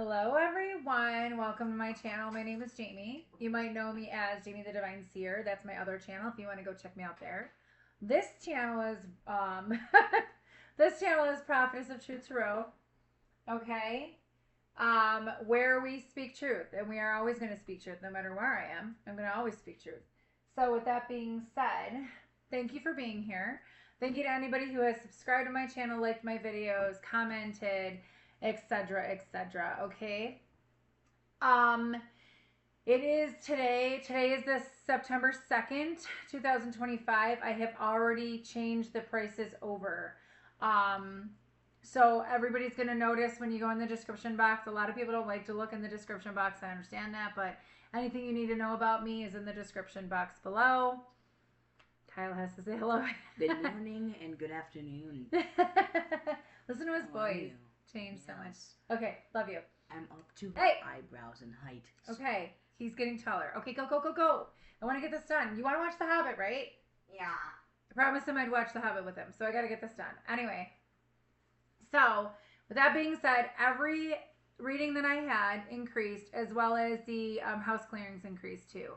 Hello everyone, welcome to my channel. My name is Jamie. You might know me as Jamie the Divine Seer. That's my other channel if you want to go check me out there. This channel is this channel is Prophetess of Truth Tarot. Okay? Where we speak truth, and we are always going to speak truth no matter where I am. I'm going to always speak truth. So with that being said, thank you for being here. Thank you to anybody who has subscribed to my channel, liked my videos, commented, etc., etc. Okay. It is today. Today is the September 2nd, 2025. I have already changed the prices over. So everybody's going to notice when you go in the description box. A lot of people don't like to look in the description box. I understand that, but anything you need to know about me is in the description box below. Kyle has to say hello. Good morning and good afternoon. Listen to his voice change so much. Okay, love you. I'm up to Hey! eyebrows and height. Okay, he's getting taller. Okay, go, go, go, go. I want to get this done. You want to watch The Hobbit, right? Yeah. I promised him I'd watch The Hobbit with him, so I got to get this done. Anyway, so with that being said, every reading that I had increased, as well as the house clearings increased too.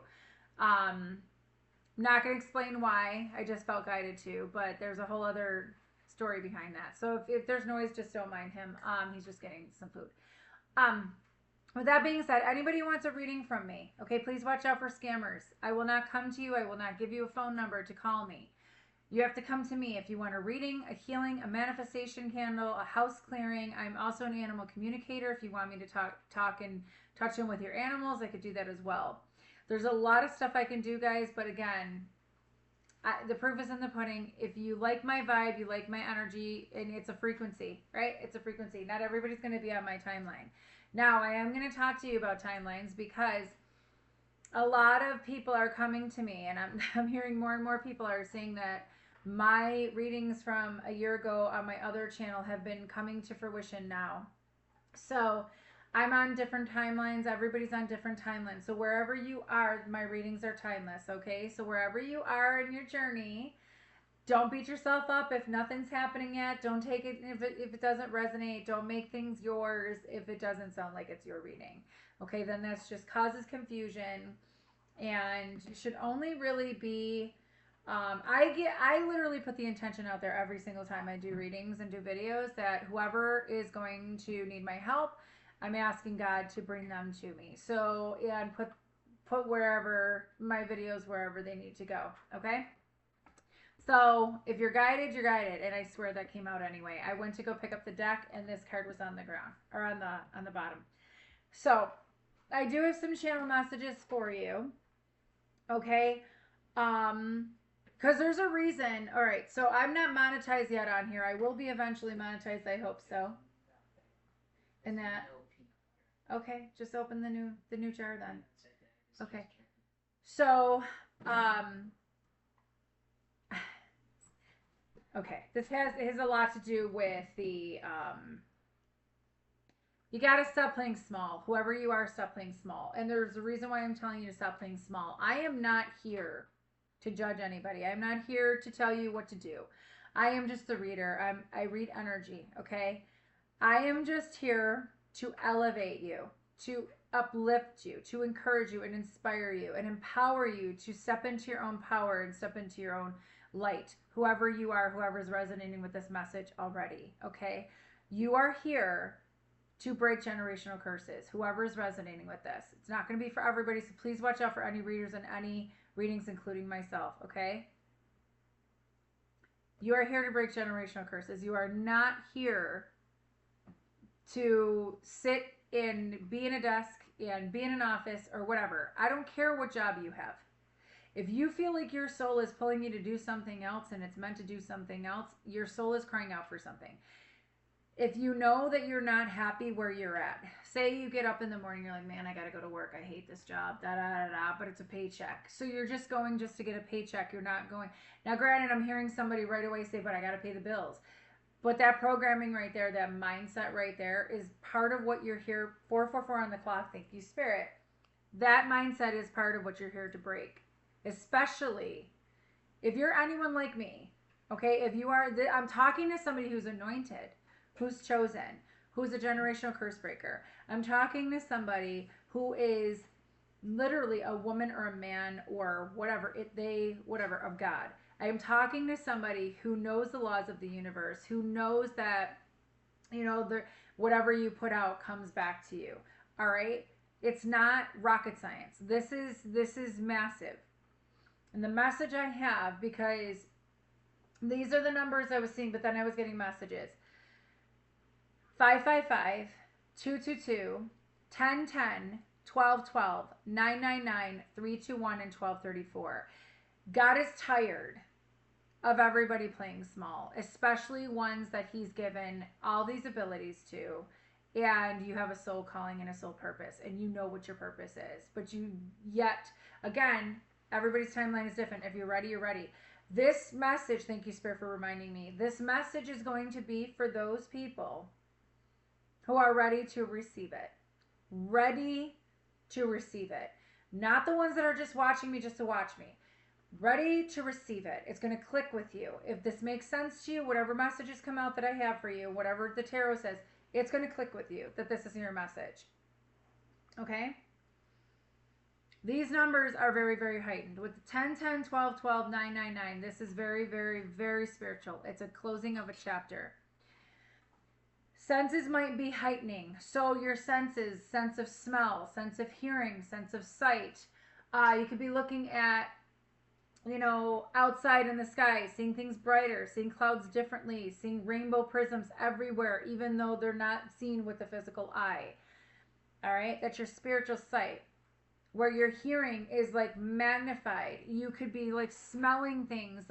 Not going to explain why. I just felt guided to, but there's a whole other story behind that. So if there's noise, just don't mind him. He's just getting some food. With that being said, anybody who wants a reading from me, okay, please watch out for scammers. I will not come to you. I will not give you a phone number to call me. You have to come to me if you want a reading, a healing, a manifestation candle, a house clearing. I'm also an animal communicator. If you want me to talk and touch in with your animals, I could do that as well. There's a lot of stuff I can do, guys, but again, the proof is in the pudding. If you like my vibe, you like my energy, and it's a frequency, right? It's a frequency. Not everybody's going to be on my timeline. Now, I am going to talk to you about timelines because a lot of people are coming to me, and I'm hearing more and more people are saying that my readings from a year ago on my other channel have been coming to fruition now. So I'm on different timelines. Everybody's on different timelines. So wherever you are, my readings are timeless, okay? So wherever you are in your journey, don't beat yourself up if nothing's happening yet. Don't take it if it doesn't resonate. Don't make things yours if it doesn't sound like it's your reading. Okay, then that's just causes confusion, and you should only really be I literally put the intention out there every single time I do readings and do videos that whoever is going to need my help, I'm asking God to bring them to me. So, and put wherever my videos, wherever they need to go. Okay. So if you're guided, you're guided. And I swear that came out anyway. I went to go pick up the deck and this card was on the ground or on the bottom. So I do have some channel messages for you. Okay. Because there's a reason. All right. So I'm not monetized yet on here. I will be eventually monetized. I hope so. And that. Okay, just open the new jar then. Okay. So, okay, this has a lot to do with the you got to stop playing small. Whoever you are, stop playing small. And there's a reason why I'm telling you to stop playing small. I am not here to judge anybody. I'm not here to tell you what to do. I am just the reader. I read energy, okay? I am just here to elevate you, to uplift you, to encourage you and inspire you and empower you to step into your own power and step into your own light. Whoever you are, whoever's resonating with this message already, okay? You are here to break generational curses, whoever's resonating with this. It's not going to be for everybody, so please watch out for any readers and any readings, including myself, okay? You are here to break generational curses. You are not here to sit and be in a desk and be in an office or whatever. I don't care what job you have. If you feel like your soul is pulling you to do something else and it's meant to do something else, your soul is crying out for something. If you know that you're not happy where you're at, say you get up in the morning, you're like, man, I got to go to work. I hate this job, but it's a paycheck. So you're just going just to get a paycheck. You're not going. Now, granted, I'm hearing somebody right away say, but I got to pay the bills. But that programming right there, that mindset right there is part of what you're here, 444 on the clock, thank you, Spirit. That mindset is part of what you're here to break. Especially if you're anyone like me, okay? If you are, I'm talking to somebody who's anointed, who's chosen, who's a generational curse breaker. I'm talking to somebody who is literally a woman or a man or whatever whatever of God. I am talking to somebody who knows the laws of the universe, who knows that, you know, whatever you put out comes back to you. All right? It's not rocket science. This is massive. And the message I have, because these are the numbers I was seeing, but then I was getting messages. 555 222 1010 1212 999 321 and 1234. God is tired of everybody playing small, especially ones that he's given all these abilities to, and you have a soul calling and a soul purpose, and you know what your purpose is, but you yet, again, everybody's timeline is different. If you're ready, you're ready. This message, thank you, Spirit, for reminding me, this message is going to be for those people who are ready to receive it. Ready to receive it. Not the ones that are just watching me just to watch me. Ready to receive it. It's going to click with you. If this makes sense to you, whatever messages come out that I have for you, whatever the tarot says, it's going to click with you that this is your message. Okay? These numbers are very, very heightened. With 10, 10, 12, 12, 9, 9, 9, this is very, very, very spiritual. It's a closing of a chapter. Senses might be heightening. So your senses, sense of smell, sense of hearing, sense of sight. You could be looking at, you know, outside in the sky, seeing things brighter, seeing clouds differently, seeing rainbow prisms everywhere, even though they're not seen with the physical eye. All right? That's your spiritual sight. Where your hearing is like magnified. You could be like smelling things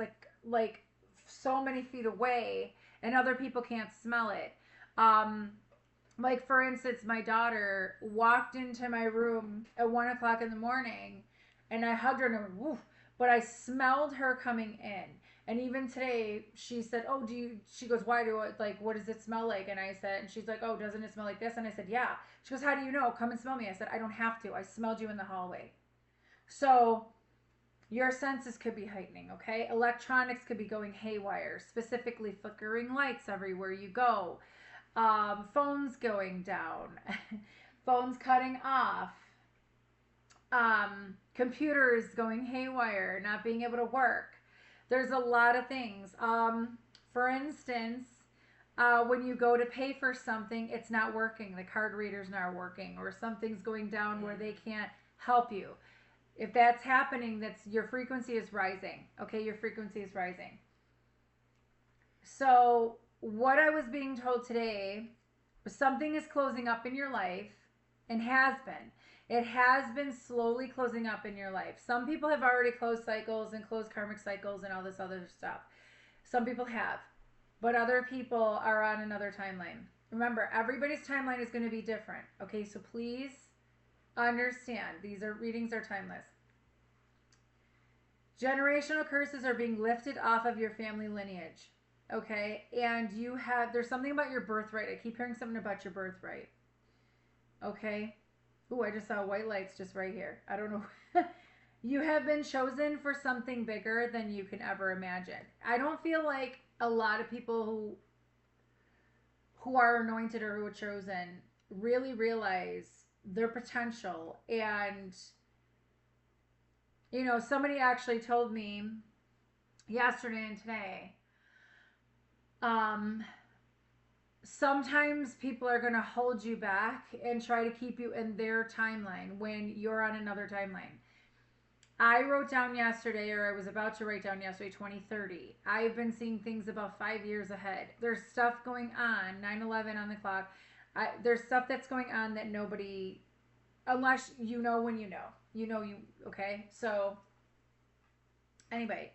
like so many feet away, and other people can't smell it. Like for instance, my daughter walked into my room at 1 o'clock in the morning, and I hugged her and I went, woof, but I smelled her coming in. And even today, she said, "Oh, she goes, why do it, like, what does it smell like?" And I said, and she's like, "Oh, doesn't it smell like this?" And I said, "Yeah." She goes, "How do you know? Come and smell me." I said, "I don't have to. I smelled you in the hallway." So your senses could be heightening, okay? Electronics could be going haywire, specifically flickering lights everywhere you go. Phones going down, phones cutting off, computers going haywire, not being able to work. There's a lot of things. For instance, when you go to pay for something, it's not working. The card reader's not working, or something's going down where they can't help you. If that's happening, that's your frequency is rising. Okay, your frequency is rising. So what I was being told today was something is closing up in your life, and has been. It has been slowly closing up in your life. Some people have already closed cycles and closed karmic cycles and all this other stuff. Some people have, but other people are on another timeline. Remember, everybody's timeline is going to be different. Okay, so please understand, these are readings are timeless. Generational curses are being lifted off of your family lineage. Okay, and there's something about your birthright. I keep hearing something about your birthright. Okay. Ooh, I just saw white lights just right here. I don't know. You have been chosen for something bigger than you can ever imagine. I don't feel like a lot of people who are anointed or who are chosen really realize their potential. And, you know, somebody actually told me yesterday and today, sometimes people are going to hold you back and try to keep you in their timeline when you're on another timeline. I wrote down yesterday, or I was about to write down yesterday, 2030. I've been seeing things about 5 years ahead. There's stuff going on, 9/11 on the clock. There's stuff that's going on that nobody, unless you know when you know, okay? So, anyway.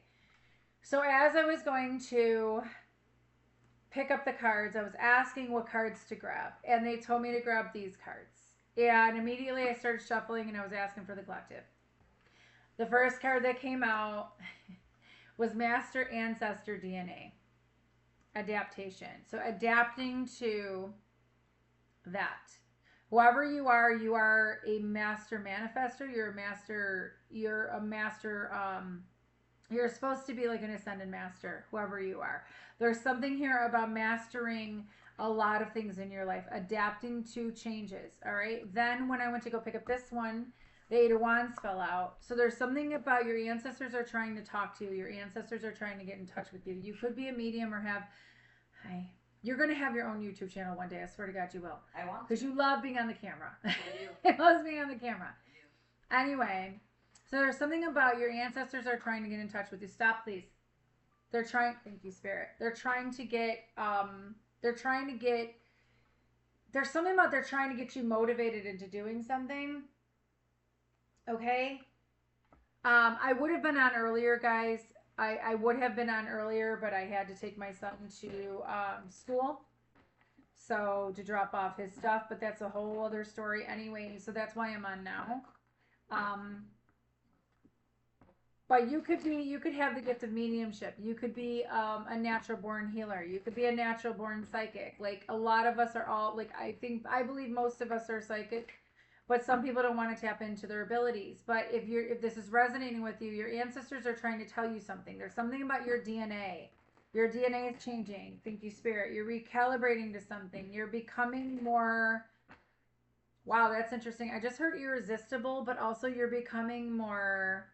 So as I was going to pick up the cards, I was asking what cards to grab, and they told me to grab these cards. And immediately I started shuffling, and I was asking for the collective. The first card that came out was Master Ancestor DNA. Adaptation. So adapting to that. Whoever you are a master manifester, you're supposed to be like an ascended master, whoever you are. There's something here about mastering a lot of things in your life, adapting to changes. All right. Then when I went to go pick up this one, the Eight of Wands fell out. So there's something about your ancestors are trying to talk to you. Your ancestors are trying to get in touch with you. You could be a medium or have, hi. You're going to have your own YouTube channel one day. I swear to God you will. I want to. Because you love being on the camera. I do. It loves being on the camera. I do. Anyway, so there's something about your ancestors are trying to get in touch with you. Stop, please. They're trying, thank you, Spirit. There's something about they're trying to get you motivated into doing something. Okay? I would have been on earlier, guys. I would have been on earlier, but I had to take my son to school. So, to drop off his stuff, but that's a whole other story anyway. So that's why I'm on now. But you could have the gift of mediumship. You could be a natural born healer. You could be a natural born psychic. Like a lot of us are all like, I believe most of us are psychic, but some people don't want to tap into their abilities. But if this is resonating with you, your ancestors are trying to tell you something. There's something about your DNA. Your DNA is changing. Thank you, Spirit. You're recalibrating to something. You're becoming more. Wow, that's interesting. I just heard irresistible, but also you're becoming more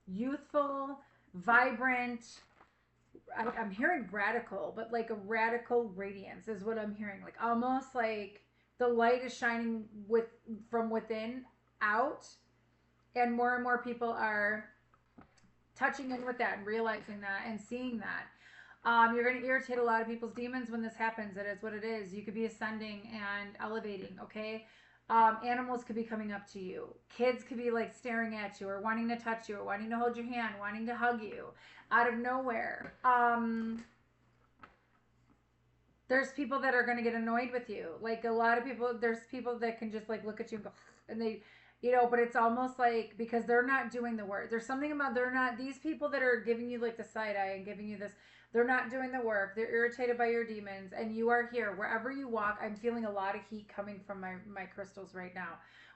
youthful, vibrant. I'm hearing radical, but like a radical radiance is what I'm hearing. Like almost like the light is shining from within out, and more people are touching in with that and realizing that and seeing that. You're going to irritate a lot of people's demons when this happens. It is what it is. You could be ascending and elevating, okay? Animals could be coming up to you. Kids could be like staring at you or wanting to touch you or wanting to hold your hand, wanting to hug you out of nowhere. There's people that are going to get annoyed with you. Like a lot of people, there's people that can just like look at you and go, and they, but it's almost like because they're not doing the work. There's something about these people that are giving you like the side eye and giving you this. They're not doing the work. They're irritated by your demons, and you are here. Wherever you walk, I'm feeling a lot of heat coming from my crystals right now.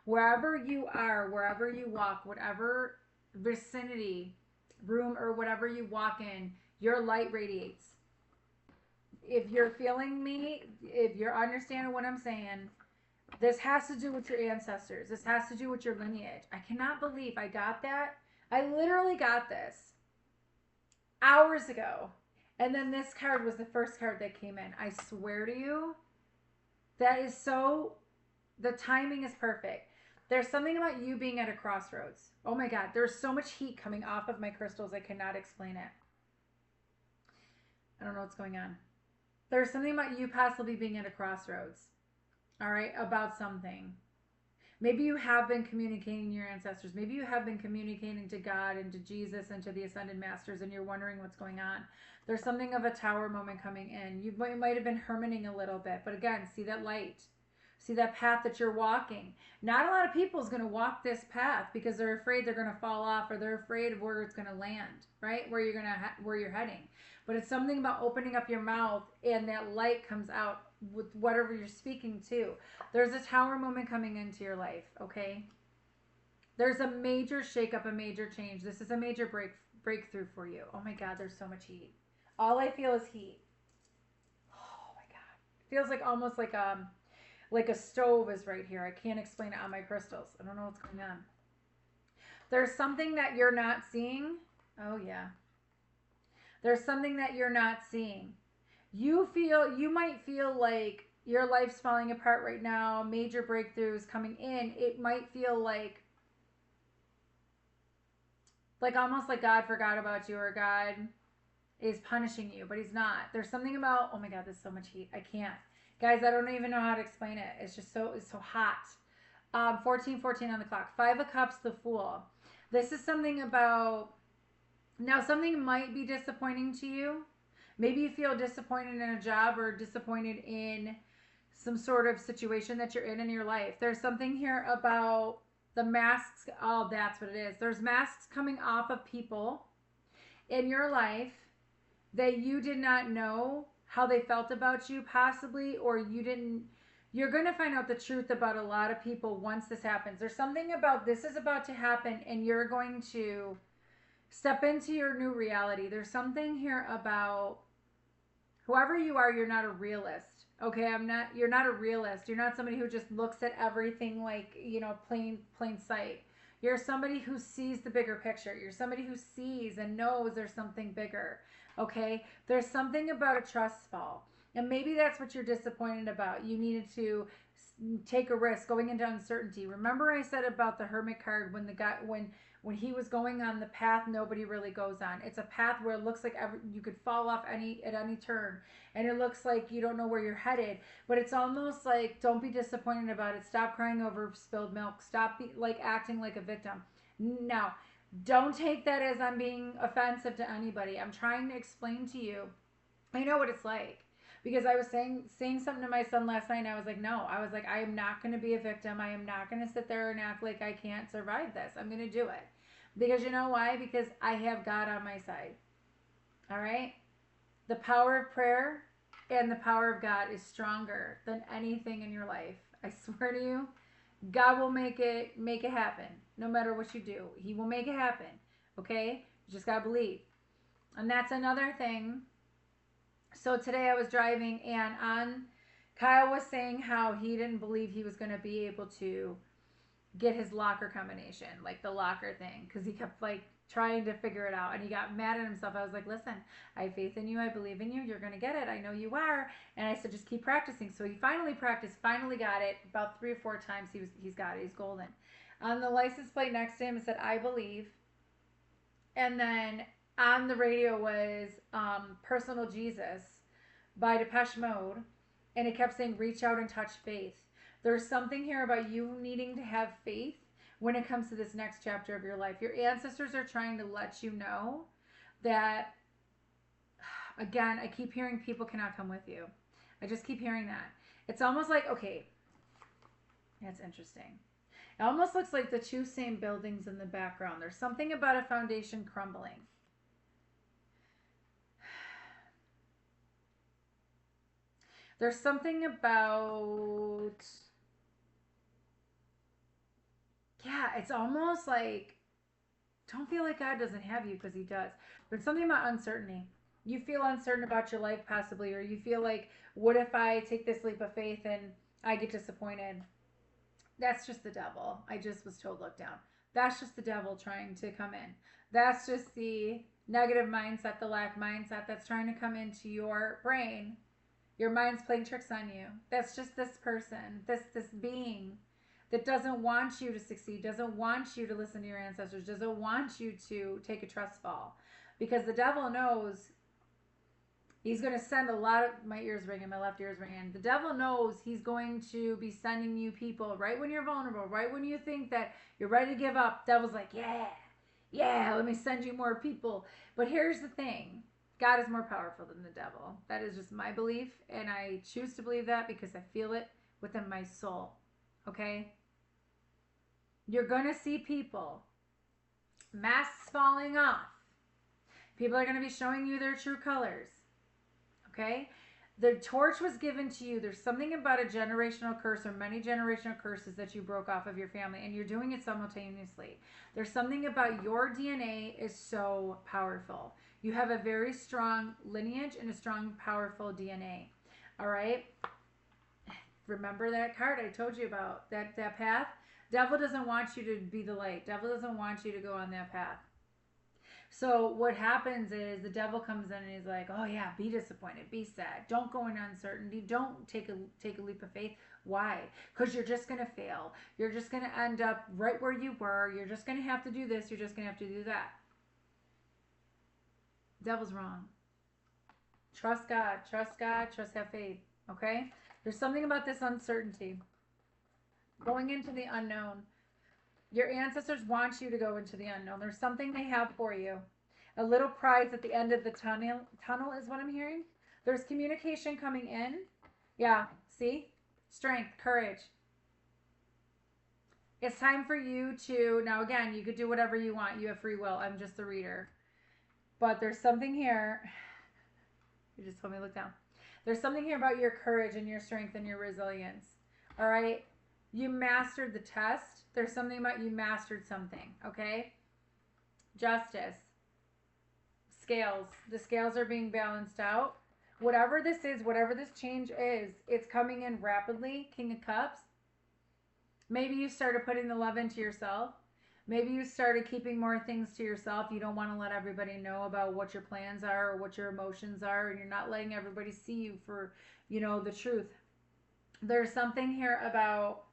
Wherever you are, wherever you walk, whatever vicinity, room, or whatever you walk in, your light radiates. If you're feeling me, if you're understanding what I'm saying, this has to do with your ancestors. This has to do with your lineage. I cannot believe I got that. I literally got this hours ago. And then this card was the first card that came in. I swear to you, that is so, the timing is perfect. There's something about you being at a crossroads. Oh my God, there's so much heat coming off of my crystals, I cannot explain it. I don't know what's going on. There's something about you possibly being at a crossroads. All right, about something. Maybe you have been communicating to your ancestors. Maybe you have been communicating to God and to Jesus and to the Ascended Masters, and you're wondering what's going on. There's something of a tower moment coming in. You might have been hermiting a little bit, but again, see that light. See that path that you're walking. Not a lot of people is going to walk this path because they're afraid they're going to fall off, or they're afraid of where it's going to land, right? Where you're heading. But it's something about opening up your mouth and that light comes out with whatever you're speaking to. There's a tower moment coming into your life, okay? There's a major shakeup, a major change. This is a major breakthrough for you. Oh my God, there's so much heat. All I feel is heat. Oh my God. It feels like almost like a stove is right here. I can't explain it on my crystals. I don't know what's going on. There's something that you're not seeing. Oh yeah. There's something that you're not seeing. You might feel like your life's falling apart right now, major breakthroughs coming in. It might feel like almost like God forgot about you, or God is punishing you, but he's not. There's something about, oh my God, there's so much heat. I can't. Guys, I don't even know how to explain it. It's just it's so hot. 14:14 on the clock. 5 of Cups, the Fool. This is something about, now something might be disappointing to you. Maybe you feel disappointed in a job or disappointed in some sort of situation that you're in your life. There's something here about the masks. Oh, that's what it is. There's masks coming off of people in your life that you did not know how they felt about you, possibly, or you didn't. You're going to find out the truth about a lot of people once this happens. There's something about this is about to happen, and you're going to step into your new reality. There's something here about whoever you are, you're not a realist. Okay, you're not a realist. You're not somebody who just looks at everything like, plain sight. You're somebody who sees the bigger picture. You're somebody who sees and knows there's something bigger. Okay? There's something about a trust fall. And maybe that's what you're disappointed about. You needed to take a risk going into uncertainty. Remember I said about the hermit card when the guy when he was going on the path nobody really goes on. It's a path where it looks like you could fall off at any turn, and it looks like you don't know where you're headed. But it's almost like, don't be disappointed about it. Stop crying over spilled milk. Stop acting like a victim. Now, don't take that as I'm being offensive to anybody. I'm trying to explain to you. I know what it's like. Because I was saying something to my son last night, and I was like, no. I was like, I am not going to be a victim. I am not going to sit there and act like I can't survive this. I'm going to do it. Because you know why? Because I have God on my side. All right? The power of prayer and the power of God is stronger than anything in your life. I swear to you, God will make it happen. No matter what you do, He will make it happen. Okay? You just got to believe. And that's another thing. So today I was driving, and Kyle was saying how he didn't believe he was going to be able to get his locker combination, like the locker thing, because he kept trying to figure it out, and he got mad at himself. I was like, listen, I have faith in you. I believe in you. You're going to get it. I know you are. And I said, just keep practicing. So he finally practiced, finally got it. About 3 or 4 times he's got it. He's golden. On the license plate next to him, it said, I believe. And then on the radio was Personal Jesus by Depeche Mode, and it kept saying, reach out and touch faith. There's something here about you needing to have faith when it comes to this next chapter of your life. Your ancestors are trying to let you know that, again, I keep hearing people cannot come with you. I just keep hearing that. It's almost like, okay, that's interesting. It almost looks like the 2 same buildings in the background. There's something about a foundation crumbling. There's something about, yeah, it's almost like, don't feel like God doesn't have you, because He does. There's something about uncertainty. You feel uncertain about your life possibly, or you feel like, what if I take this leap of faith and I get disappointed? That's just the devil. I just was told, look down. That's just the devil trying to come in. That's just the negative mindset, the lack mindset that's trying to come into your brain. Your mind's playing tricks on you. That's just this person, this being that doesn't want you to succeed, doesn't want you to listen to your ancestors, doesn't want you to take a trust fall. Because the devil knows he's going to send a lot of, my ears ringing, my left ear's ringing. The devil knows he's going to be sending you people right when you're vulnerable, right when you think that you're ready to give up. Devil's like, yeah, let me send you more people. But here's the thing. God is more powerful than the devil. That is just my belief, and I choose to believe that because I feel it within my soul. Okay? You're going to see people, masks falling off. People are going to be showing you their true colors. Okay? The torch was given to you. There's something about a generational curse or many generational curses that you broke off of your family, and you're doing it simultaneously. There's something about your DNA is so powerful. You have a very strong lineage and a strong, powerful DNA. All right? Remember that card I told you about, that path? Devil doesn't want you to be the light. Devil doesn't want you to go on that path. So what happens is the devil comes in and he's like, oh yeah, be disappointed, be sad. Don't go into uncertainty. Don't take a leap of faith. Why? Because you're just going to fail. You're just going to end up right where you were. You're just going to have to do this. You're just going to have to do that. Devil's wrong. Trust God. Trust God. Trust, have faith. Okay? There's something about this uncertainty. Going into the unknown. Your ancestors want you to go into the unknown. There's something they have for you. A little prize at the end of the tunnel is what I'm hearing. There's communication coming in. Yeah, see? Strength, courage. It's time for you to, now again, you could do whatever you want. You have free will. I'm just the reader. But there's something here. You just told me to look down. There's something here about your courage and your strength and your resilience. All right? You mastered the test. There's something about you mastered something. Okay? Justice. Scales. The scales are being balanced out. Whatever this is, whatever this change is, it's coming in rapidly. King of Cups. Maybe you started putting the love into yourself. Maybe you started keeping more things to yourself. You don't want to let everybody know about what your plans are or what your emotions are, and you're not letting everybody see you for, the truth. There's something here about,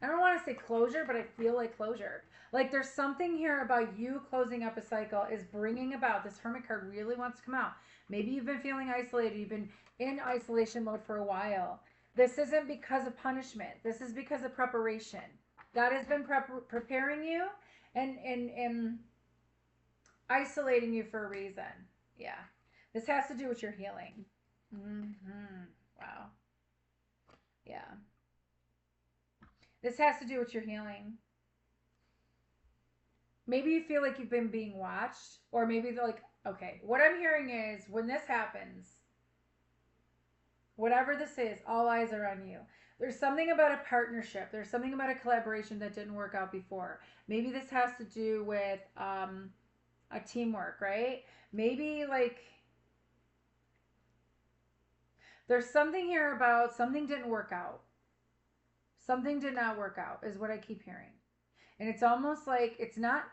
I don't want to say closure, but I feel like closure. Like there's something here about you closing up a cycle is bringing about, this Hermit card really wants to come out. Maybe you've been feeling isolated. You've been in isolation mode for a while. This isn't because of punishment. This is because of preparation. God has been preparing you and isolating you for a reason. Yeah. This has to do with your healing. Wow. Yeah. This has to do with your healing. Maybe you feel like you've been being watched, or maybe like, okay, what I'm hearing is when this happens, whatever this is, all eyes are on you. There's something about a partnership. There's something about a collaboration that didn't work out before. Maybe this has to do with a teamwork, right? Maybe like there's something here about something didn't work out. Something did not work out is what I keep hearing. And it's almost like it's not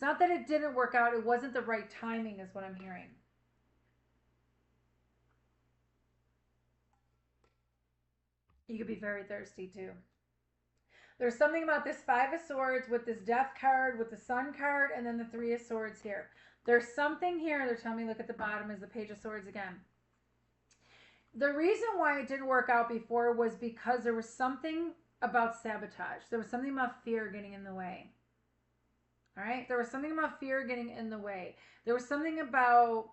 that it didn't work out. It wasn't the right timing is what I'm hearing. You could be very thirsty too. There's something about this Five of Swords with this Death card, with the Sun card, and then the Three of Swords here. There's something here. They're telling me, look at the bottom is the Page of Swords again. The reason why it didn't work out before was because there was something about sabotage. There was something about fear getting in the way. All right? There was something about fear getting in the way. There was something about,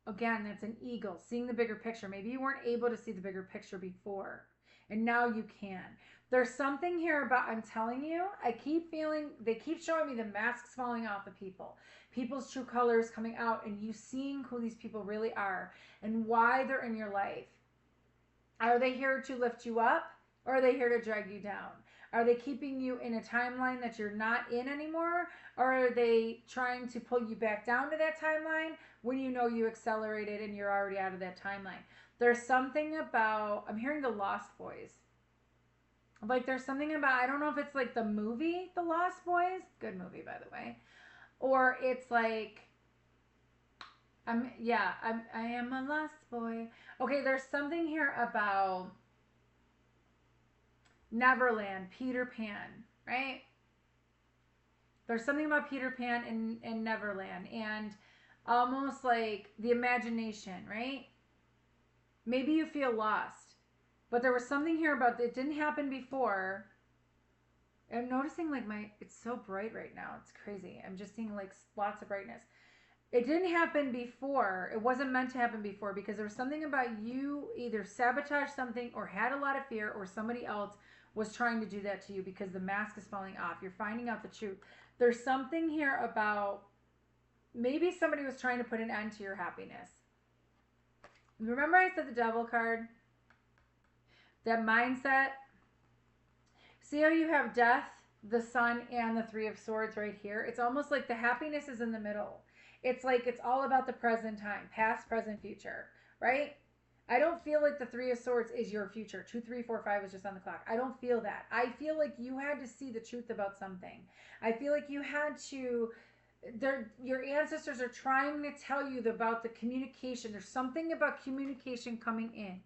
again, that's an eagle, seeing the bigger picture. Maybe you weren't able to see the bigger picture before, and now you can. There's something here about, I'm telling you, I keep feeling, they keep showing me the masks falling off of people. People's true colors coming out, and you seeing who these people really are and why they're in your life. Are they here to lift you up, or are they here to drag you down? Are they keeping you in a timeline that you're not in anymore? Or are they trying to pull you back down to that timeline when you know you accelerated and you're already out of that timeline? There's something about, I'm hearing the Lost Boys. Like there's something about, I don't know if it's like the movie, The Lost Boys. Good movie, by the way. Or it's like, I am a lost boy. Okay, there's something here about Neverland, Peter Pan, right? There's something about Peter Pan and Neverland, and almost like the imagination, right? Maybe you feel lost, but there was something here about it didn't happen before. I'm noticing like it's so bright right now. It's crazy. I'm just seeing like lots of brightness. It didn't happen before. It wasn't meant to happen before because there was something about you either sabotaged something or had a lot of fear, or somebody else was trying to do that to you because the mask is falling off. You're finding out the truth. There's something here about maybe somebody was trying to put an end to your happiness. Remember I said the Devil card? That mindset. See how you have Death, the Sun, and the Three of Swords right here? It's almost like the happiness is in the middle. It's like it's all about the present time, past, present, future, right? I don't feel like the Three of Swords is your future. 2, 3, 4, 5 is just on the clock. I don't feel that. I feel like you had to see the truth about something. I feel like you had to, your ancestors are trying to tell you about the communication. There's something about communication coming in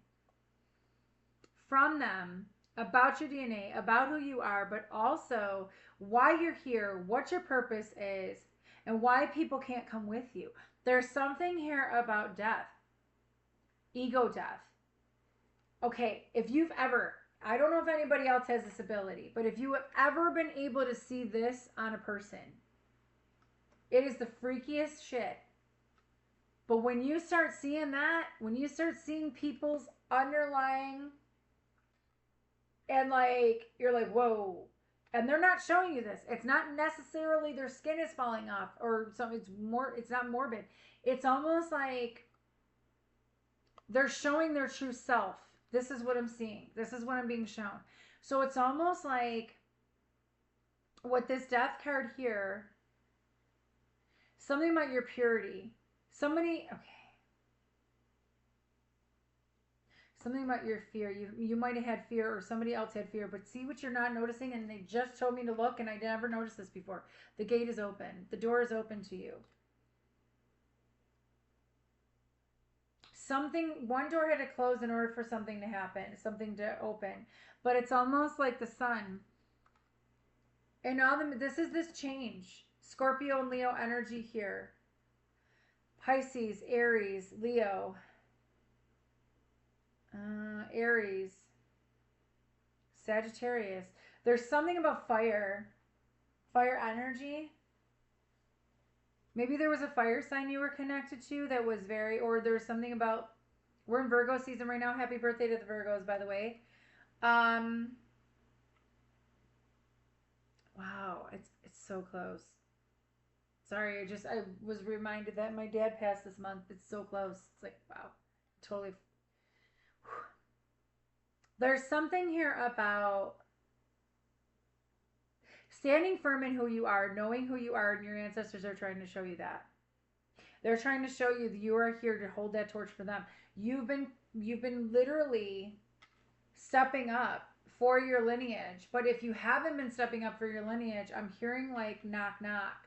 from them about your DNA, about who you are, but also why you're here, what your purpose is, and why people can't come with you. There's something here about death. Ego death. Okay, if you've ever, I don't know if anybody else has this ability, but if you have ever been able to see this on a person, it is the freakiest shit. But when you start seeing that, when you start seeing people's underlying, and like, you're like, whoa. And they're not showing you this. It's not necessarily their skin is falling off or something. It's not morbid. It's almost like they're showing their true self. This is what I'm seeing. This is what I'm being shown. So it's almost like with this Death card here, Something about your purity. Somebody, okay. Something about your fear. You might have had fear, or somebody else had fear, but see what you're not noticing, and they just told me to look, and I never noticed this before. The gate is open. The door is open to you. Something, one door had to close in order for something to happen, something to open. But it's almost like the sun. And all this is this change. Scorpio and Leo energy here. Pisces, Aries, Leo, Aries, Sagittarius. There's something about fire energy. Maybe there was a fire sign you were connected to that was very, or there's something about, we're in Virgo season right now. Happy birthday to the Virgos, by the way. Wow, it's so close. Sorry, I was reminded that my dad passed this month. It's so close. It's like, wow, totally. There's something here about standing firm in who you are, knowing who you are, and your ancestors are trying to show you that. They're trying to show you that you are here to hold that torch for them. You've been literally stepping up for your lineage. But if you haven't been stepping up for your lineage, I'm hearing like knock knock.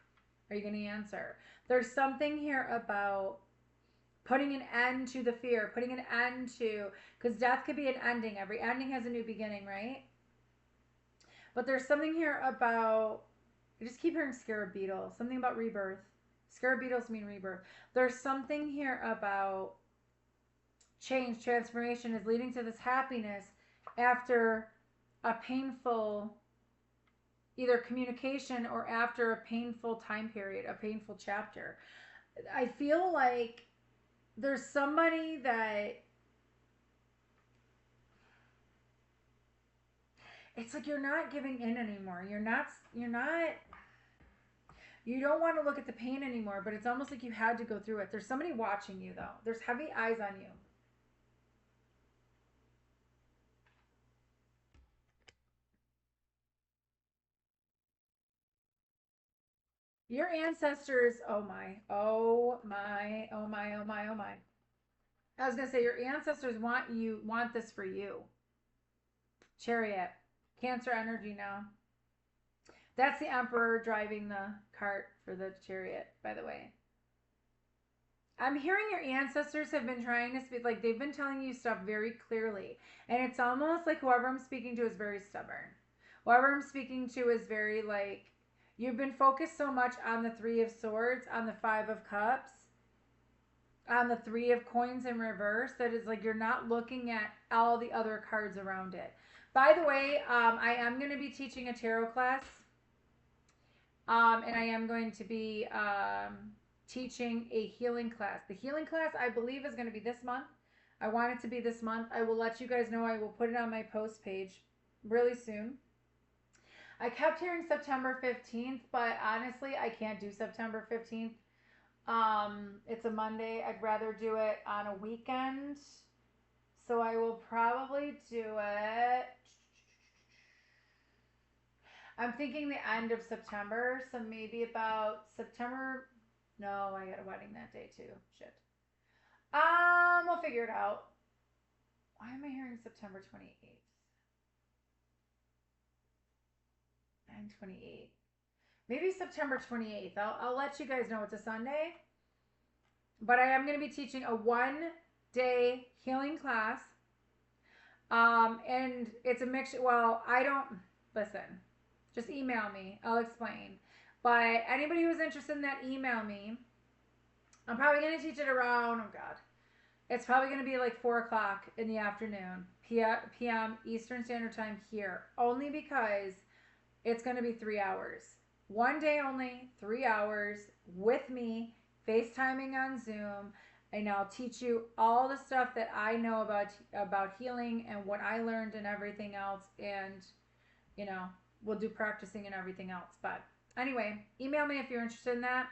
Are you going to answer? There's something here about putting an end to the fear, putting an end to, because death could be an ending. Every ending has a new beginning, right? But there's something here about, I just keep hearing scarab beetle, something about rebirth. Scarab beetles mean rebirth. There's something here about change, transformation is leading to this happiness after a painful either communication or after a painful time period, a painful chapter. I feel like there's somebody that it's like you're not giving in anymore. You don't want to look at the pain anymore, but it's almost like you had to go through it. There's somebody watching you though. There's heavy eyes on you. Your ancestors, oh my, oh my, oh my, oh my, oh my. I was gonna say your ancestors want this for you. Chariot. Cancer energy now. That's the emperor driving the cart for the chariot, by the way. I'm hearing your ancestors have been trying to speak, like they've been telling you stuff very clearly. And it's almost like whoever I'm speaking to is very stubborn. Whoever I'm speaking to is very like, you've been focused so much on the Three of Swords, on the Five of Cups, on the Three of Coins in reverse, that is like you're not looking at all the other cards around it. By the way, I am going to be teaching a tarot class. And I am going to be teaching a healing class. The healing class, I believe, is going to be this month. I want it to be this month. I will let you guys know. I will put it on my post page really soon. I kept hearing September 15th, but honestly, I can't do September 15th. It's a Monday. I'd rather do it on a weekend. So I will probably do it. I'm thinking the end of September, so maybe about September. No, I got a wedding that day too. Shit. We'll figure it out. Why am I hearing September 28th? 9/28. Maybe September 28th. I'll let you guys know. It's a Sunday. But I am going to be teaching a 1-day healing class. And it's a mixture. Well, I don't, listen, just email me. I'll explain. But anybody who's interested in that, email me. I'm probably going to teach it around, oh God. It's probably going to be like 4 o'clock in the afternoon, p.m. Eastern Standard Time here. Only because it's going to be 3 hours. 1 day only, 3 hours with me, FaceTiming on Zoom. And I'll teach you all the stuff that I know about healing and what I learned and everything else. And, you know, we'll do practicing and everything else. But anyway, email me if you're interested in that.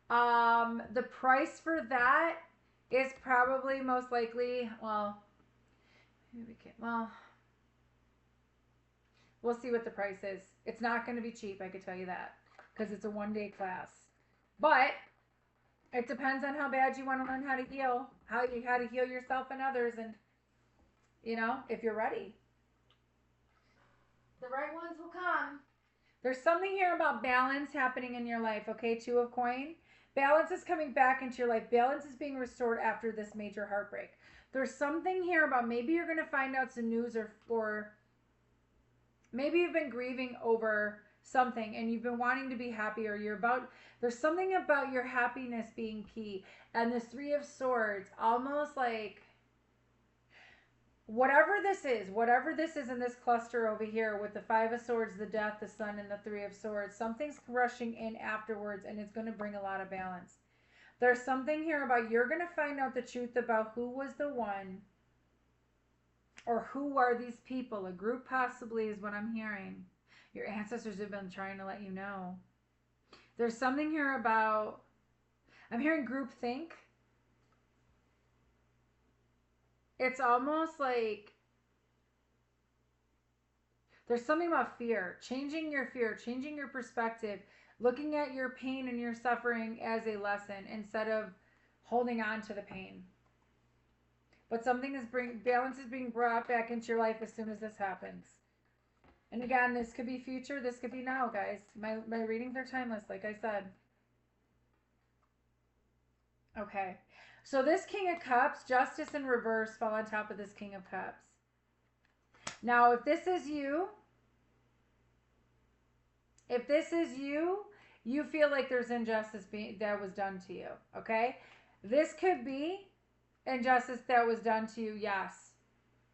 The price for that is probably most likely, we'll see what the price is. It's not going to be cheap, I could tell you that, because it's a 1-day class. But It depends on how bad you want to learn how to heal, how to heal yourself and others, and if you're ready, the right ones will come. There's something here about balance happening in your life. Okay, Two of Coin. Balance is coming back into your life. Balance is being restored after this major heartbreak. There's something here about maybe you're going to find out some news, or maybe you've been grieving over something and you've been wanting to be happy, or there's something about your happiness being key. And this Three of Swords, almost like whatever this is in this cluster over here with the Five of Swords, the Death, the Sun, and the Three of Swords, something's rushing in afterwards, and it's going to bring a lot of balance. There's something here about you're going to find out the truth about who was the one, or who are these people. A group possibly is what I'm hearing. Your ancestors have been trying to let you know. There's something here about, I'm hearing group think. It's almost like there's something about fear, changing your perspective, looking at your pain and your suffering as a lesson instead of holding on to the pain. But balance is being brought back into your life as soon as this happens. And again, this could be future, this could be now, guys. My readings are timeless, like I said. Okay. So this King of Cups, Justice in reverse, fell on top of this King of Cups. Now, if this is you, you feel like there's injustice that was done to you, okay? This could be injustice that was done to you, yes,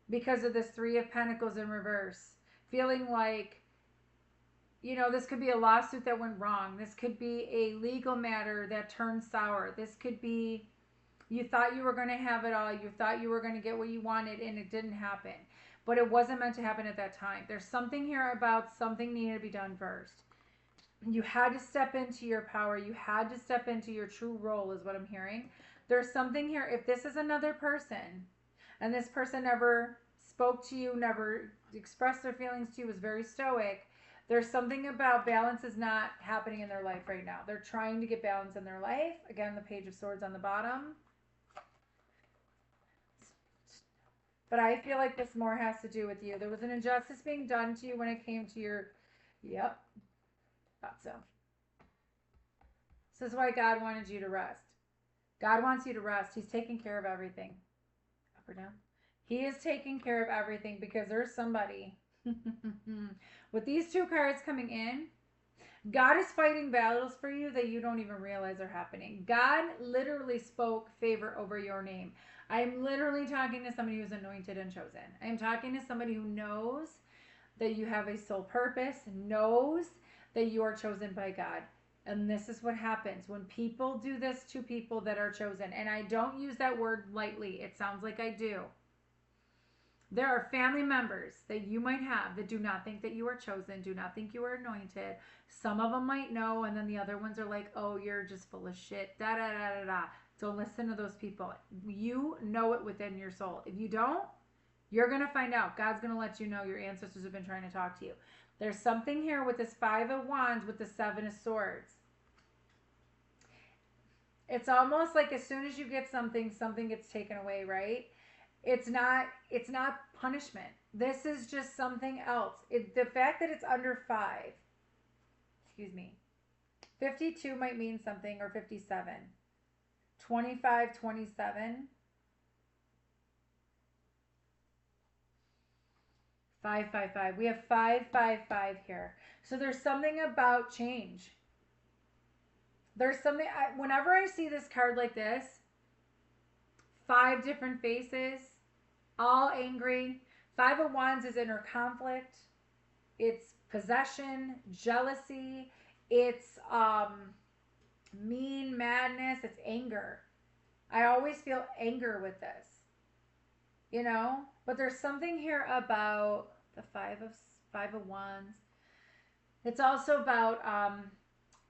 because of this Three of Pentacles in reverse. Feeling like, this could be a lawsuit that went wrong. This could be a legal matter that turned sour. This could be you thought you were going to have it all. You thought you were going to get what you wanted, and it didn't happen. But it wasn't meant to happen at that time. There's something here about something needed to be done first. You had to step into your power. You had to step into your true role, is what I'm hearing. There's something here. If this is another person, and this person never spoke to you, never expressed their feelings to you, was very stoic, there's something about balance is not happening in their life right now. They're trying to get balance in their life. Again, the Page of Swords on the bottom. But I feel like this more has to do with you. There was an injustice being done to you when it came to your... Yep. Thought so. This is why God wanted you to rest. God wants you to rest. He's taking care of everything. Up or down? He is taking care of everything because there's somebody. With these two cards coming in, God is fighting battles for you that you don't even realize are happening. God literally spoke favor over your name. I'm literally talking to somebody who's anointed and chosen. I'm talking to somebody who knows that you have a soul purpose, knows that you are chosen by God. And this is what happens when people do this to people that are chosen. And I don't use that word lightly. It sounds like I do. There are family members that you might have that do not think that you are chosen, do not think you are anointed. Some of them might know, and then the other ones are like, oh, you're just full of shit, da da da da da. Don't listen to those people. You know it within your soul. If you don't, you're going to find out. God's going to let you know your ancestors have been trying to talk to you. There's something here with this Five of Wands with the Seven of Swords. It's almost like as soon as you get something, something gets taken away, right? It's not punishment. This is just something else. The fact that it's under 5, 52 might mean something, or 57. 25, 27. 555. We have 555 here. So there's something about change. There's something, whenever I see this card like this, 5 different faces, all angry. 5 of Wands is inner conflict. It's possession, jealousy. It's mean, madness. It's anger. I always feel anger with this, But there's something here about the five of Wands. It's also about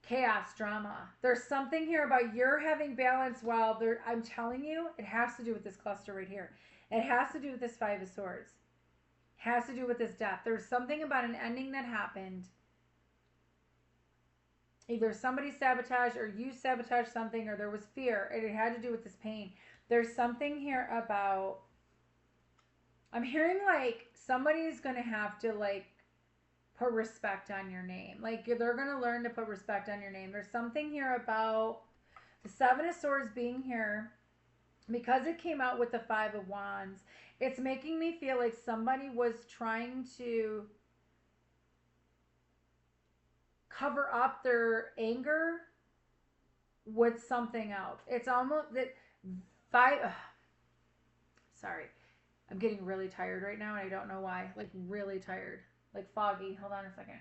chaos, drama. There's something here about you're having balance while there. I'm telling you, it has to do with this cluster right here. It has to do with this 5 of Swords. It has to do with this death. There's something about an ending that happened. Either somebody sabotaged or you sabotaged something, or there was fear and it had to do with this pain. There's something here about, I'm hearing like somebody's going to have to like put respect on your name. Like they're going to learn to put respect on your name. There's something here about the Seven of Swords being here because it came out with the Five of Wands. It's making me feel like somebody was trying to cover up their anger with something else. It's almost that five. Sorry, I'm getting really tired right now, and I don't know why. Like really tired, like foggy. Hold on a second.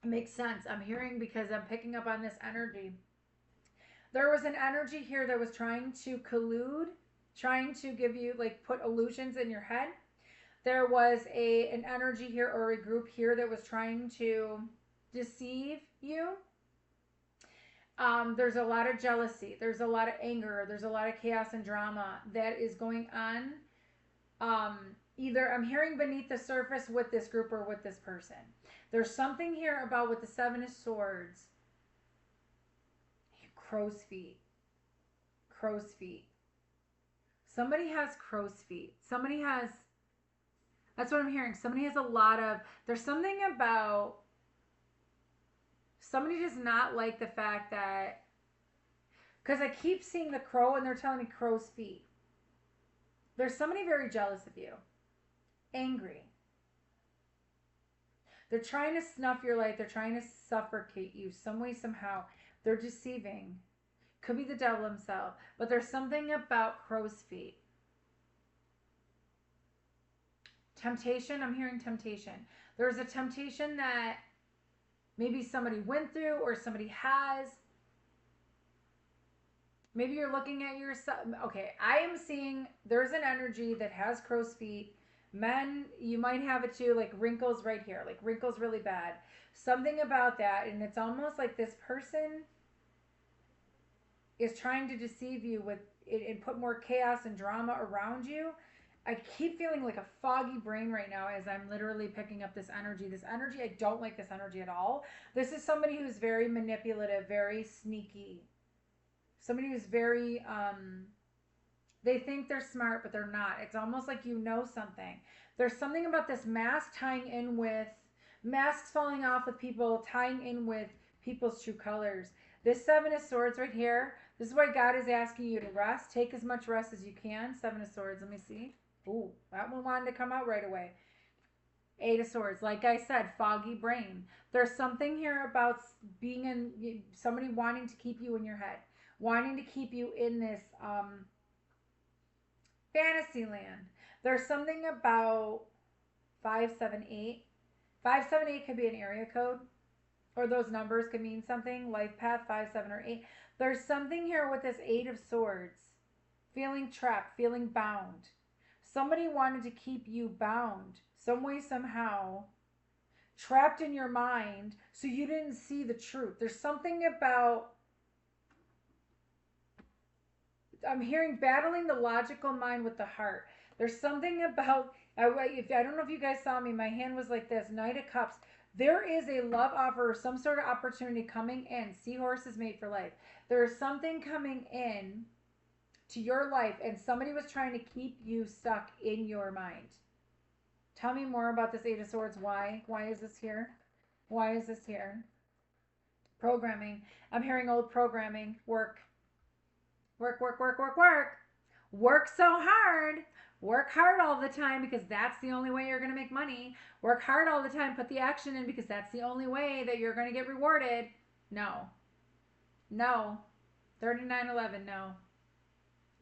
It makes sense. I'm hearing because I'm picking up on this energy. There was an energy here that was trying to collude, trying to give you like put illusions in your head. There was an energy here or a group here that was trying to deceive you. There's a lot of jealousy. There's a lot of anger. There's a lot of chaos and drama that is going on. Either I'm hearing beneath the surface with this group or with this person. There's something here about with the Seven of Swords. Crow's feet. Crow's feet. Somebody has crow's feet. Somebody has, that's what I'm hearing. Somebody has a lot of, there's something about, somebody does not like the fact that, because I keep seeing the crow and they're telling me crow's feet. There's somebody very jealous of you. Angry. They're trying to snuff your life. They're trying to suffocate you some way, somehow. They're deceiving. Could be the devil himself. But there's something about crow's feet. Temptation. I'm hearing temptation. There's a temptation that maybe somebody went through or somebody has. Maybe you're looking at yourself. Okay, I am seeing there's an energy that has crow's feet. Men, you might have it too, like wrinkles right here, like wrinkles really bad. Something about that, and it's almost like this person is trying to deceive you with it and put more chaos and drama around you. I keep feeling like a foggy brain right now as I'm literally picking up this energy. This energy, I don't like this energy at all. This is somebody who's very manipulative, very sneaky. Somebody who's very, they think they're smart, but they're not. It's almost like you know something. There's something about this mask tying in with, masks falling off with people, tying in with people's true colors. This Seven of Swords right here, this is why God is asking you to rest. Take as much rest as you can. Seven of Swords, let me see. Ooh, that one wanted to come out right away. Eight of Swords, like I said, foggy brain. There's something here about being in, somebody wanting to keep you in your head. Wanting to keep you in this fantasy land. There's something about 578. 578 could be an area code, or those numbers could mean something. Life path 5, 7, or 8. There's something here with this Eight of Swords. Feeling trapped, feeling bound. Somebody wanted to keep you bound, some way, somehow, trapped in your mind, so you didn't see the truth. There's something about, I'm hearing battling the logical mind with the heart. There's something about, I don't know if you guys saw me, my hand was like this, Knight of Cups. There is a love offer or some sort of opportunity coming in. Seahorse is made for life. There is something coming in to your life, and somebody was trying to keep you stuck in your mind. Tell me more about this Eight of Swords. Why? Why is this here? Why is this here? Programming. I'm hearing old programming. Work. Work, work, work, work, work. Work so hard. Work hard all the time because that's the only way you're going to make money. Work hard all the time. Put the action in because that's the only way that you're going to get rewarded. No. No. 3911, no.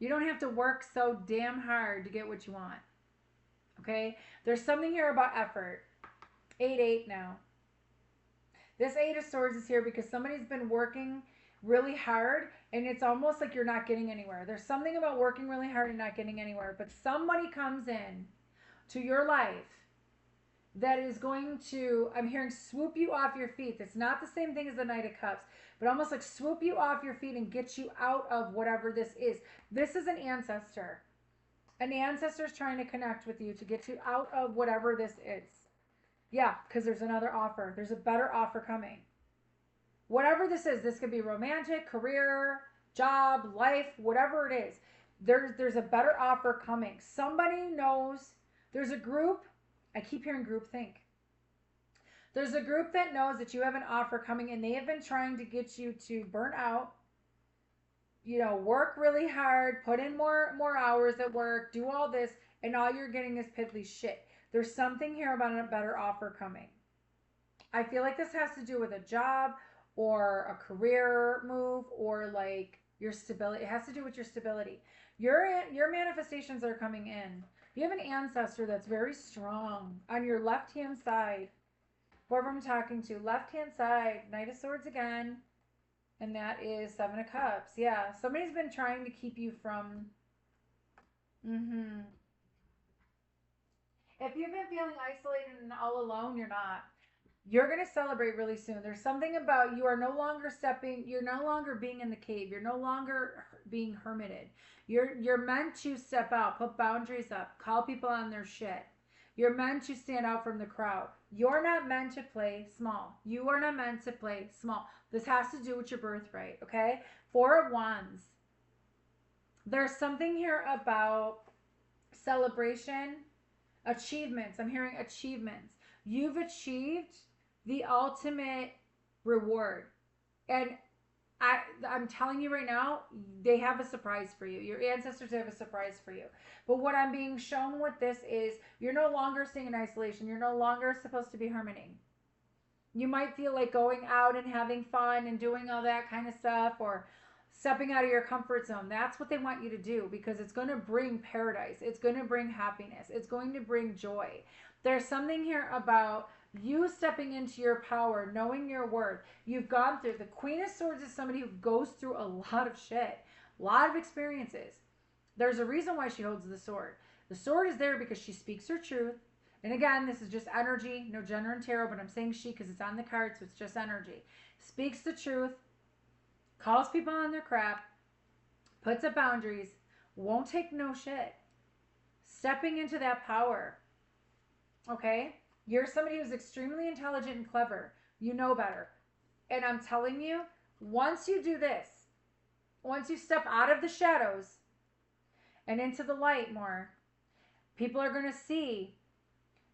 You don't have to work so damn hard to get what you want. Okay? There's something here about effort. 8-8 now. This Eight of Swords is here because somebody's been working really hard and it's almost like you're not getting anywhere. There's something about working really hard and not getting anywhere, but somebody comes in to your life that is going to, I'm hearing, swoop you off your feet. It's not the same thing as the Knight of Cups, but almost like swoop you off your feet and get you out of whatever this is. This is an ancestor. An ancestor is trying to connect with you to get you out of whatever this is. Yeah, because there's another offer. There's a better offer coming. Whatever this is, this could be romantic, career, job, life, whatever it is. There's a better offer coming. Somebody knows. There's a group. I keep hearing group think. There's a group that knows that you have an offer coming, and they have been trying to get you to burn out, work really hard, put in more hours at work, do all this, and all you're getting is piddly shit. There's something here about a better offer coming. I feel like this has to do with a job or a career move or like your stability. It has to do with your stability. Your manifestations are coming in. You have an ancestor that's very strong on your left hand side. Whoever I'm talking to, left hand side, Knight of Swords again, and that is Seven of Cups. Yeah, somebody's been trying to keep you from. If you've been feeling isolated and all alone, you're not. You're going to celebrate really soon. There's something about you are no longer you're no longer being in the cave. You're no longer being hermited. You're meant to step out, put boundaries up, call people on their shit. You're meant to stand out from the crowd. You're not meant to play small. You are not meant to play small. This has to do with your birthright, okay? Four of Wands. There's something here about celebration, achievements. I'm hearing achievements. You've achieved the ultimate reward. And I'm telling you right now, they have a surprise for you. Your ancestors have a surprise for you. But what I'm being shown with this is you're no longer staying in isolation. You're no longer supposed to be hermiting. You might feel like going out and having fun and doing all that kind of stuff or stepping out of your comfort zone. That's what they want you to do because it's going to bring paradise. It's going to bring happiness. It's going to bring joy. There's something here about you stepping into your power, knowing your worth. You've gone through. The Queen of Swords is somebody who goes through a lot of shit, a lot of experiences. There's a reason why she holds the sword. The sword is there because she speaks her truth. And again, this is just energy, no gender and tarot, but I'm saying she because it's on the card, so it's just energy. Speaks the truth, calls people on their crap, puts up boundaries, won't take no shit. Stepping into that power. Okay? You're somebody who's extremely intelligent and clever. You know better. And I'm telling you, once you do this, once you step out of the shadows and into the light more, people are going to see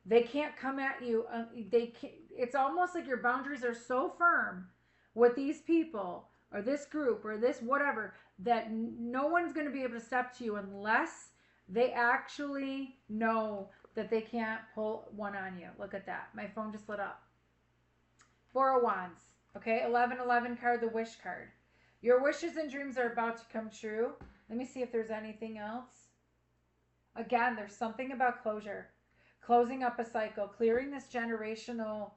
they can't come at you. It's almost like your boundaries are so firm with these people or this group or this whatever that no one's going to be able to step to you unless they actually know that they can't pull one on you. Look at that. My phone just lit up. Four of Wands. Okay, 1111 card, the wish card. Your wishes and dreams are about to come true. Let me see if there's anything else. Again, there's something about closure. Closing up a cycle. Clearing this generational.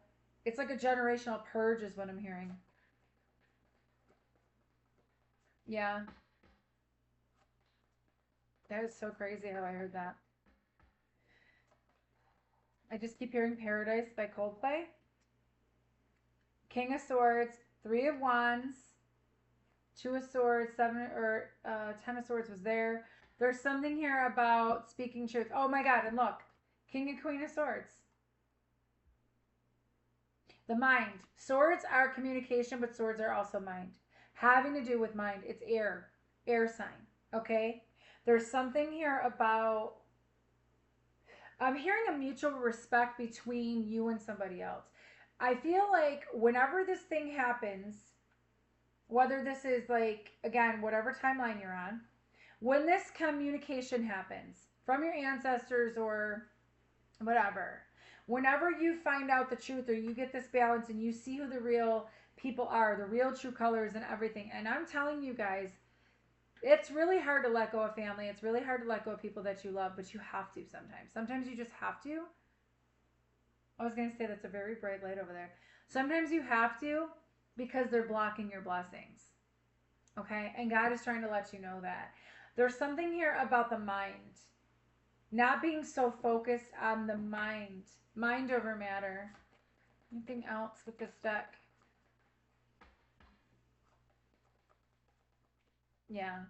It's like a generational purge is what I'm hearing. Yeah. That is so crazy how I heard that. I just keep hearing Paradise by Coldplay. King of Swords, Three of Wands, Two of Swords, Ten of Swords was there. There's something here about speaking truth. Oh my God, and look, King and Queen of Swords. The mind. Swords are communication, but swords are also mind. Having to do with mind. It's air sign, okay? There's something here about, I'm hearing a mutual respect between you and somebody else. I feel like whenever this thing happens, whether this is like, again, whatever timeline you're on, when this communication happens from your ancestors or whatever, whenever you find out the truth or you get this balance and you see who the real people are, the real true colors and everything, and I'm telling you guys, it's really hard to let go of family. It's really hard to let go of people that you love, but you have to sometimes. Sometimes you just have to. I was going to say that's a very bright light over there. Sometimes you have to because they're blocking your blessings. Okay? And God is trying to let you know that. There's something here about the mind. Not being so focused on the mind. Mind over matter. Anything else with this deck? Yeah.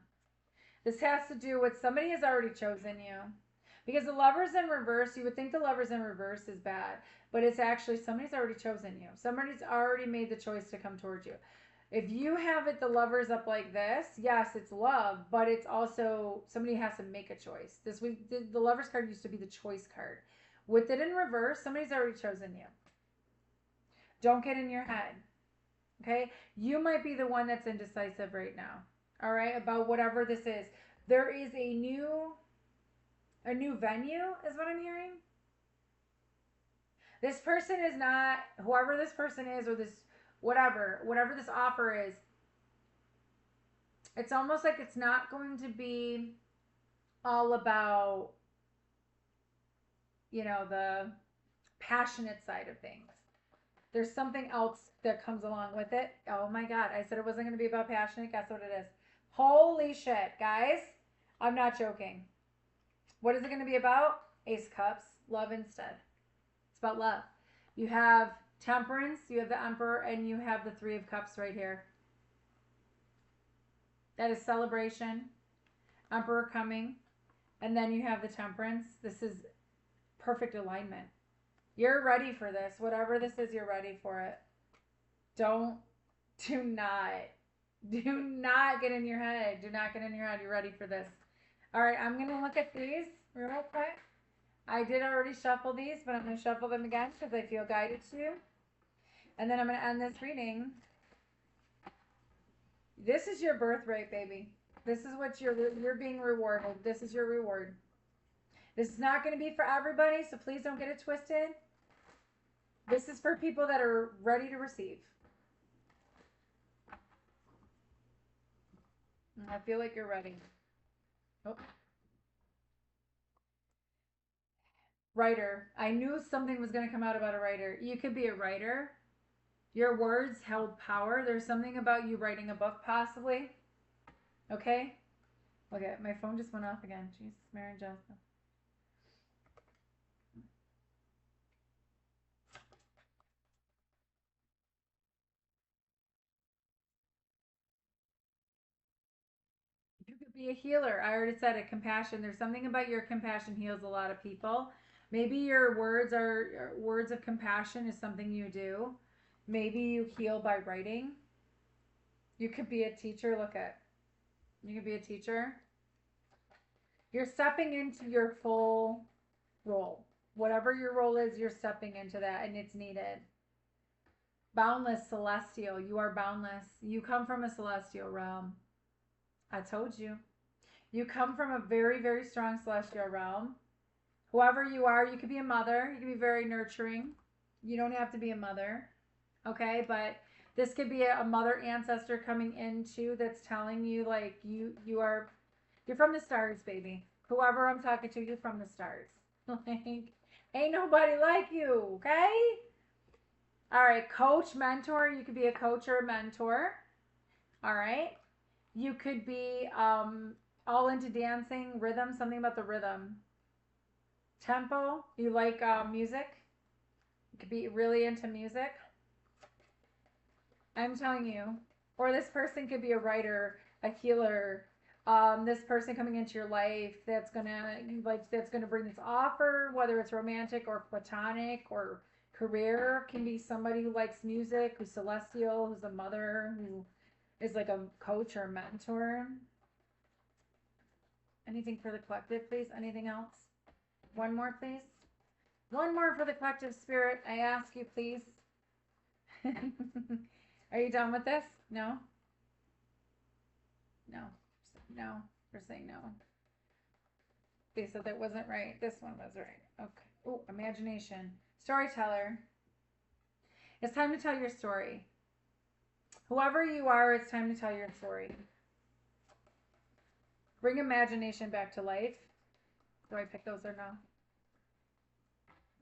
This has to do with somebody has already chosen you. Because the Lovers in reverse, you would think the Lovers in reverse is bad, but it's actually somebody's already chosen you. Somebody's already made the choice to come towards you. If you have it, the Lovers up like this, yes, it's love, but it's also somebody has to make a choice. This week, the Lovers card used to be the choice card. With it in reverse, somebody's already chosen you. Don't get in your head. Okay? You might be the one that's indecisive right now. All right? About whatever this is. There is a new venue is what I'm hearing. This person is not, whoever this person is, or this whatever this offer is, it's almost like it's not going to be all about, the passionate side of things. There's something else that comes along with it. Oh my God, I said it wasn't going to be about passionate. Guess what it is? Holy shit, guys. I'm not joking. What is it going to be about? Ace of Cups, love instead. It's about love. You have Temperance, you have the Emperor, and you have the Three of Cups right here. That is celebration. Emperor coming. And then you have the Temperance. This is perfect alignment. You're ready for this. Whatever this is, you're ready for it. Do not get in your head. Do not get in your head. You're ready for this. All right, I'm going to look at these real quick. I did already shuffle these, but I'm going to shuffle them again because I feel guided to. And then I'm going to end this reading. This is your birthright, baby. This is what you're being rewarded. This is your reward. This is not going to be for everybody, so please don't get it twisted. This is for people that are ready to receive. I feel like you're ready. Oh. Writer. I knew something was going to come out about a writer. You could be a writer. Your words held power. There's something about you writing a book, possibly. Okay? Okay, my phone just went off again. Jesus, Mary and Joseph. You could be a healer. I already said it. Compassion. There's something about your compassion heals a lot of people. Maybe your words of compassion is something you do. Maybe you heal by writing. You could be a teacher. Look at. You could be a teacher. You're stepping into your full role. Whatever your role is, you're stepping into that, and it's needed. Boundless, celestial. You are boundless. You come from a celestial realm. I told you. You come from a very, very strong celestial realm. Whoever you are, you could be a mother. You could be very nurturing. You don't have to be a mother. Okay? But this could be a mother ancestor coming in too that's telling you like you're from the stars, baby. Whoever I'm talking to, you're from the stars. Like, ain't nobody like you, okay? All right, coach, mentor. You could be a coach or a mentor. All right. You could be all into dancing, rhythm, something about the rhythm. Tempo. You like music. You could be really into music. I'm telling you. Or this person could be a writer, a healer. This person coming into your life that's gonna bring this offer, whether it's romantic or platonic or career. Can be somebody who likes music, who's celestial, who's a mother, who is like a coach or a mentor. Anything for the collective, please? Anything else? One more, please. One more for the collective spirit. I ask you, please. Are you done with this? No? No. No. You're saying no. They said that wasn't right. This one was right. Okay. Oh, imagination. Storyteller. It's time to tell your story. Whoever you are, it's time to tell your story. Bring imagination back to life. Do I pick those or no?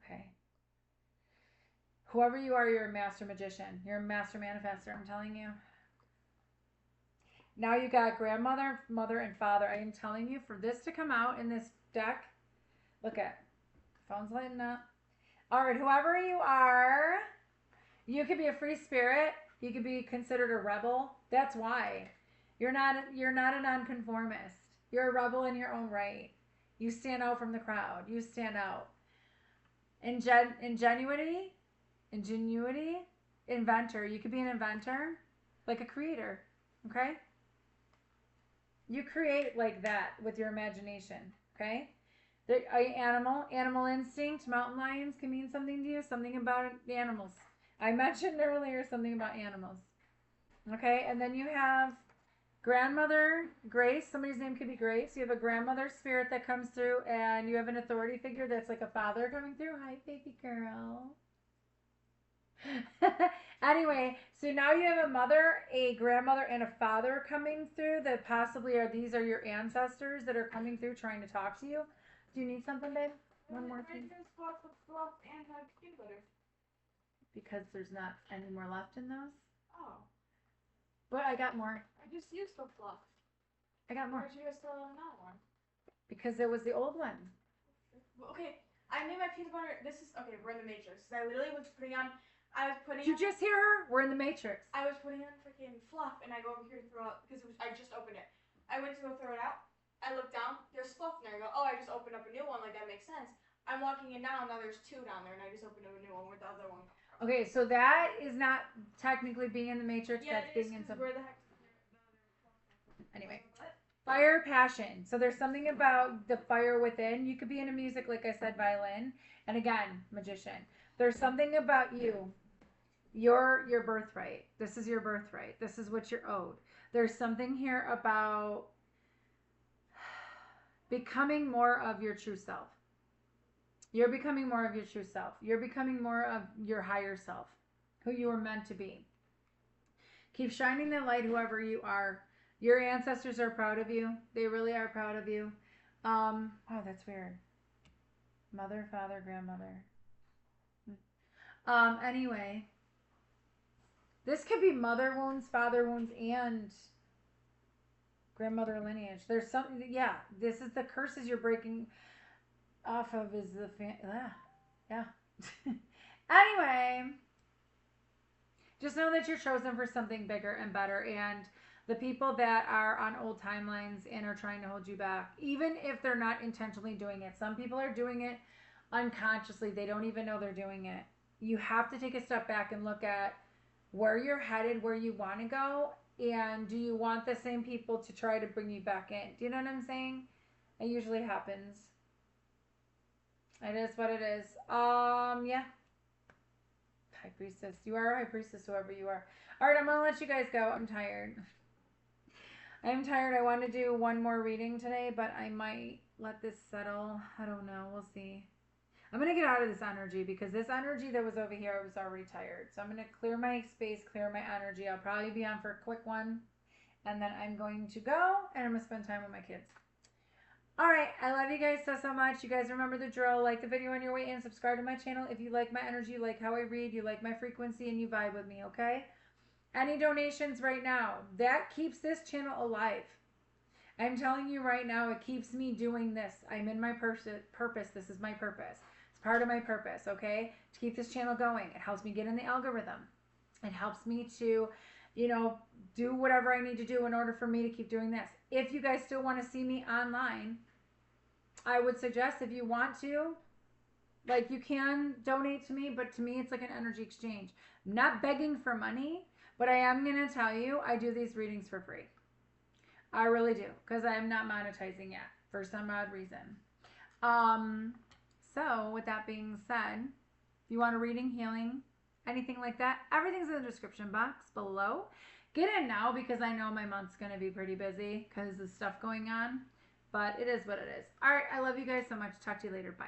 Okay. Whoever you are, you're a master magician. You're a master manifester, I'm telling you. Now you got grandmother, mother, and father. I am telling you, for this to come out in this deck, look at, phone's lighting up. All right, whoever you are, you could be a free spirit. You could be considered a rebel. That's why. You're not a nonconformist. You're a rebel in your own right. You stand out from the crowd. You stand out. Ingenuity, inventor. You could be an inventor, like a creator. Okay? You create like that with your imagination. Okay? Animal instinct, mountain lions can mean something to you. Something about animals. I mentioned earlier something about animals. Okay? And then you have grandmother, Grace. Somebody's name could be Grace. You have a grandmother spirit that comes through, and you have an authority figure that's like a father coming through. Hi, baby girl. Anyway, so now you have a mother, a grandmother, and a father coming through that possibly these are your ancestors that are coming through trying to talk to you. Do you need something, babe? One more thing. Because there's not any more left in those. Oh. But I got more. I just used the fluff. I got more. Where'd you guys throw another one? Because it was the old one. Okay, I made my peanut butter. This is okay. We're in the Matrix. I literally was putting on. I was putting. Did you just hear her? We're in the Matrix. I was putting on freaking fluff, and I go over here to throw out because I just opened it. I went to go throw it out. I look down. There's fluff in there. I go, oh, I just opened up a new one. Like that makes sense. I'm walking in now. Now there's two down there, and I just opened up a new one with the other one. Okay, so that is not technically being in the Matrix. Yeah, that's it is, being in some. where the heck? Anyway, fire, passion. So there's something about the fire within. You could be into music, like I said, violin, and again, magician. There's something about you. Your birthright. This is your birthright. This is what you're owed. There's something here about becoming more of your true self. You're becoming more of your true self. You're becoming more of your higher self, who you were meant to be. Keep shining the light, whoever you are. Your ancestors are proud of you. They really are proud of you. Oh, that's weird. Mother, father, grandmother. Anyway, this could be mother wounds, father wounds, and grandmother lineage. There's something, yeah, this is the curses you're breaking off of is the, yeah. Anyway, just know that you're chosen for something bigger and better, and the people that are on old timelines and are trying to hold you back, even if they're not intentionally doing it, some people are doing it unconsciously. They don't even know they're doing it. You have to take a step back and look at where you're headed, where you want to go, and do you want the same people to try to bring you back in? Do you know what I'm saying? It usually happens. It is what it is. Yeah. High priestess. You are a high priestess, whoever you are. All right, I'm going to let you guys go. I'm tired. I'm tired. I want to do one more reading today, but I might let this settle. I don't know. We'll see. I'm going to get out of this energy because this energy that was over here, I was already tired. So I'm going to clear my space, clear my energy. I'll probably be on for a quick one. And then I'm going to go and I'm going to spend time with my kids. All right. I love you guys so much. You guys remember the drill. Like the video on your way in. Subscribe to my channel. If you like my energy, you like how I read, you like my frequency, and you vibe with me, okay? Any donations right now, that keeps this channel alive. I'm telling you right now, it keeps me doing this. I'm in my purpose. This is my purpose. It's part of my purpose, okay? To keep this channel going. It helps me get in the algorithm. It helps me to, you know, do whatever I need to do in order for me to keep doing this. If you guys still want to see me online, I would suggest if you want to, like you can donate to me, but to me it's like an energy exchange. I'm not begging for money, but I am going to tell you I do these readings for free. I really do, because I am not monetizing yet for some odd reason. So with that being said, if you want a reading, healing, anything like that, everything's in the description box below. Get in now because I know my month's going to be pretty busy because of stuff going on. But it is what it is. All right. I love you guys so much. Talk to you later. Bye.